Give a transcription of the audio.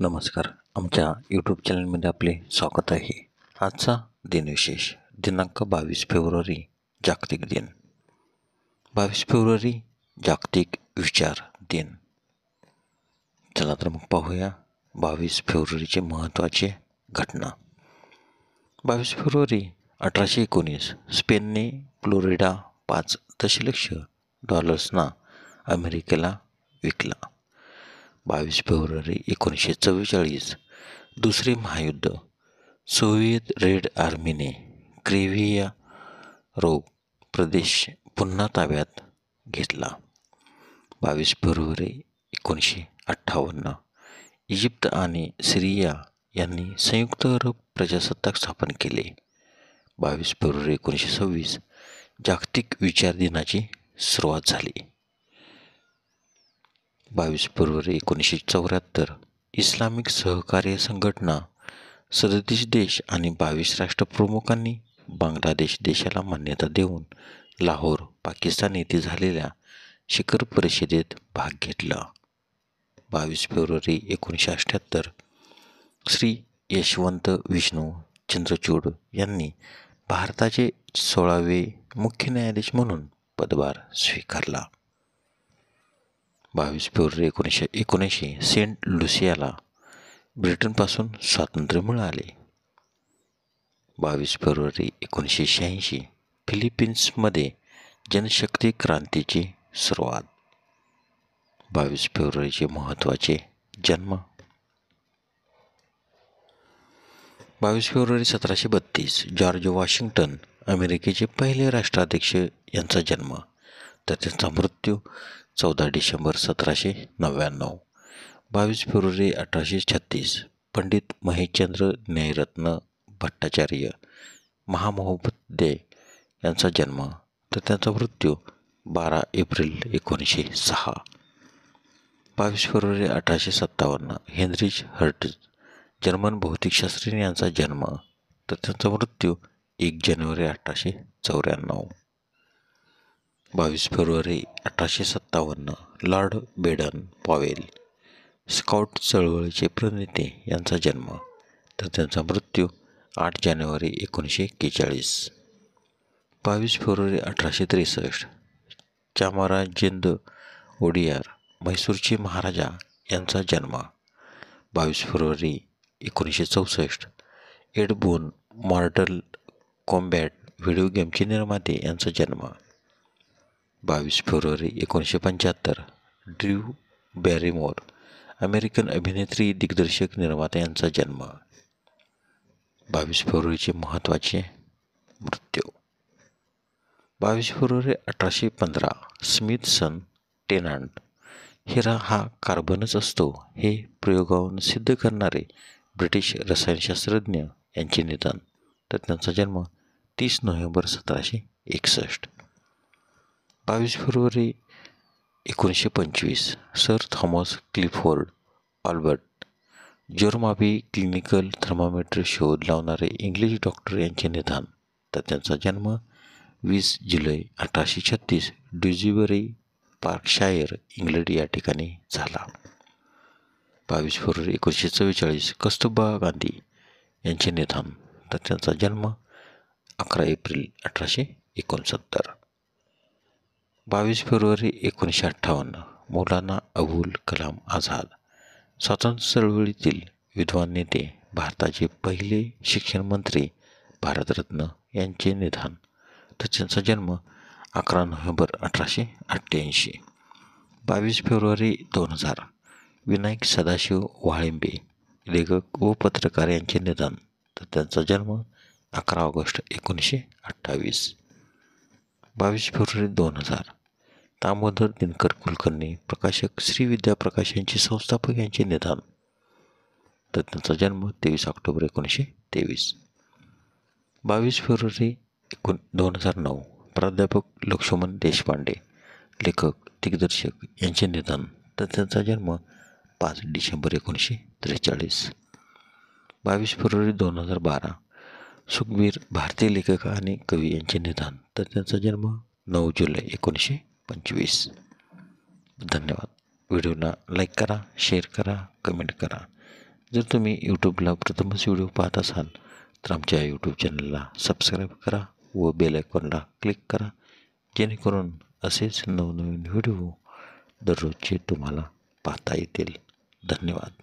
नमस्कार. आमच्या यूट्यूब चॅनलमध्ये आपले स्वागत आहे. आजचा दिनविशेष दिनांक 22 फेब्रुवारी जागतिक दिन. 22 फेब्रुवारी जागतिक विचार दिन. चला तर मग पाहूया 22 फेब्रुवारीचे महत्त्वाचे घटना. 22 फेब्रुवारी 1819 स्पेनने फ्लोरिडा 5 दशलक्ष डॉलर्सना अमेरिकेला विकला. 22 फेब्रुवारी 1944 दुसरे महायुद्ध. सोव्हिएत रेड आर्मीने क्रिमिया रोग प्रदेश पुन्हा ताब्यात घेतला. 22 फेब्रुवारी 1958 इजिप्त आणि सिरिया यांनी संयुक्त अरब प्रजासत्ताक स्थापन केले. 22 फेब्रुवारी 1926 जागतिक विचार दिनाची सुरुवात झाली. 22 फेब्रुवारी 1974 इस्लामिक सहकार्य संघटना 37 देश आणि 22 राष्ट्रप्रमुखांनी बांगलादेश देशाला मान्यता देऊन लाहोर, पाकिस्तान येथे झालेल्या शिखर परिषदेत भाग घेतला. 22 फेब्रुवारी 1978 श्री यशवंत विष्णू चंद्रचूड यांनी भारताचे 16वे मुख्य न्यायाधीश म्हणून पदभार स्वीकारला. 22 फेब्रुवारी 1979 सेंट लुसियाला ब्रिटनपासून स्वातंत्र्य मिळाले. 22 फेब्रुवारी 1986 फिलिपिन्समध्ये जनशक्ती क्रांतीची सुरुवात. 22 फेब्रुवारीचे महत्त्वाचे जन्म. 22 फेब्रुवारी 1732 जॉर्ज वॉशिंग्टन अमेरिकेचे पहिले राष्ट्राध्यक्ष यांचा जन्म, तर त्यांचा मृत्यू 14 डिसेंबर 1799. 22 फेब्रुवारी 1836 पंडित महेशचंद्र न्यायरत्न भट्टाचार्य महामहोपाध्याय यांचा जन्म, तर त्यांचा मृत्यू 12 April 1906. 22 February 1857 Heinrich hertz German भौतिकशास्त्रज्ञ यांचा जन्म, तर त्यांचा मृत्यू 1 जानेवारी 1894. 22 February 1857 Lord Baden Powell scout चळवळीचे प्रणेते यांचा जन्म, तर त्यांचा मृत्यू 8 जानेवारी 1941. 22 फेब्रुवारी 1863 चामराजेंद्र ओडियार म्हैसूरचे महाराजा यांचा जन्म. 22 फेब्रुवारी 1964 एड बून मॉर्टल कॉम्बॅट व्हिडिओ गेमचे निर्माते यांचा जन्म. 22 फेब्रुवारी 1975 ड्र्यू बॅरिमोर अमेरिकन अभिनेत्री, दिग्दर्शक, निर्माता यांचा जन्म. 22 फेब्रुवारीचे महत्त्वाचे मृत्यू. 22 फेब्रुवारी 1815 स्मिथसन टेनांट हिरा हा कार्बनच असतो हे प्रयोगावरून सिद्ध करणारे ब्रिटिश रसायनशास्त्रज्ञ यांचे निधन, तर त्यांचा जन्म 30 नोव्हेंबर 1761. 22 फेब्रुवारी 1925 सर थॉमस क्लिफोर्ड ऑल्बर्ट जोरमाबी क्लिनिकल थर्मामीटर शोध लावणारे इंग्लिश डॉक्टर यांचे निधन, तर त्यांचा जन्म 20 जुलै 1836 ड्यूजीबरी पार्कशायर इंग्लंड या ठिकाणी झाला. 22 फेब्रुवारी 1944 कस्तुरबा गांधी यांचे निधन, तर त्यांचा जन्म 11 एप्रिल 1869. 22 फेब्रुवारी 1958 मौलाना अबुल कलाम आझाद स्वातंत्र्य चळवळीतील विद्वान नेते, भारताचे पहिले शिक्षण मंत्री, भारतरत्न यांचे निधन, तर त्यांचा जन्म 11 नोव्हेंबर 1888. 22 फेब्रुवारी 2000 विनायक सदाशिव वाळिंबे लेखक व पत्रकार यांचे निधन, तर त्यांचा जन्म 11 ऑगस्ट 1928. 22 फेब्रुवारी 2000 दामोदर दिनकर कुलकर्णी प्रकाशक श्री विद्या प्रकाश यांचे संस्थापक यांचे निधन, तर त्यांचा जन्म 23 ऑक्टोबर 1923. 22 फेब्रुवारी 2009 प्राध्यापक लक्ष्मण देशपांडे लेखक, दिग्दर्शक यांचे निधन, तर त्यांचा जन्म 5 डिसेंबर 1943. 22 फेब्रुवारी 2012 सुखबीर भारतीय लेखक आणि कवी यांचे निधन, तर त्यांचा जन्म 9 जुलै 1925. धन्यवाद. व्हिडिओला लाईक करा, शेअर करा, कमेंट करा जर तुम्ही यूट्यूबला प्रथमच व्हिडिओ पाहत असाल तर आमच्या यूट्यूब चॅनलला सबस्क्राईब करा व बेल आयकॉनला क्लिक करा, जेणेकरून असेच नवनवीन व्हिडिओ दररोजचे तुम्हाला पाहता येतील. धन्यवाद.